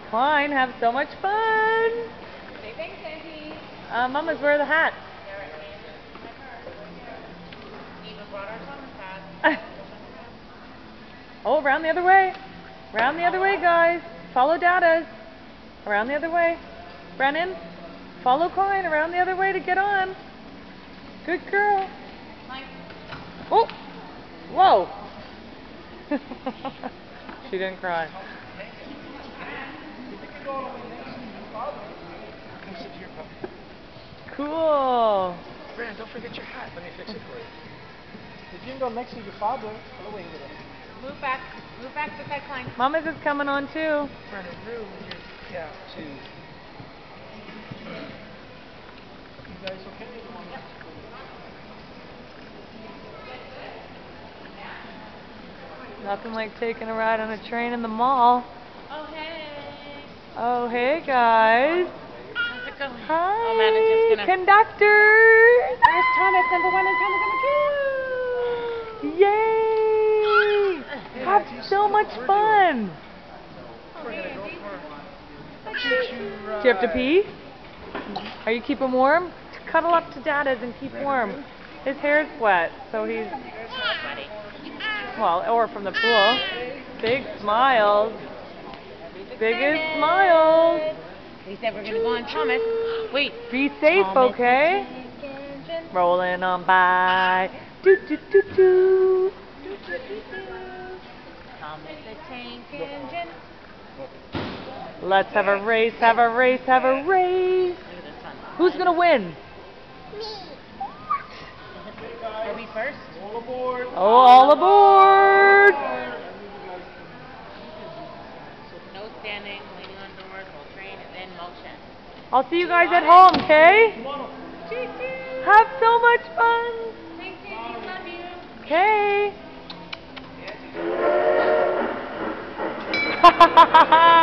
Klein, have so much fun. Say thanks, Auntie. Mama's wear the hat. Eva brought our Thomas hat. Oh, around the other way. Around the other way, guys. Follow Dada's. Around the other way. Brennan, follow Klein around the other way to get on. Good girl. Mike. Oh! Whoa! She didn't cry. Cool. Brandon, don't forget your hat. Let me fix it for you. If you can go next to your father, follow away with it. Move back. Move back beside Klein. Mama's is coming on too. Brandon, really, yeah, two. You guys okay? Nothing like taking a ride on a train in the mall. Oh, hey. Oh, hey guys. How's it going? Hi, Oh, man, it's just gonna... conductors. There's Thomas, number 1 and Thomas number 2. Yay! Have so much fun. We're gonna go for a choo-choo ride. Do you have to pee? Are you keeping warm? Cuddle up to Dada's and keep warm. His hair's wet, so he's, well, or from the pool. Big smiles. Biggest smiles. They said we're gonna go on Thomas. Wait. Be safe, Thomas okay? the Tank Engine. Rolling on by. Do do do do. Thomas the Tank Engine. Let's have a race, have a race, have a race. Look at this one. Who's gonna win? Are we first? All aboard. Oh, all aboard! No standing, leaning on doors, while train is in motion. I'll see you guys at home, okay? Choo-choo. Have so much fun. Thanks, Auntie. Love you. Okay. Ha ha ha.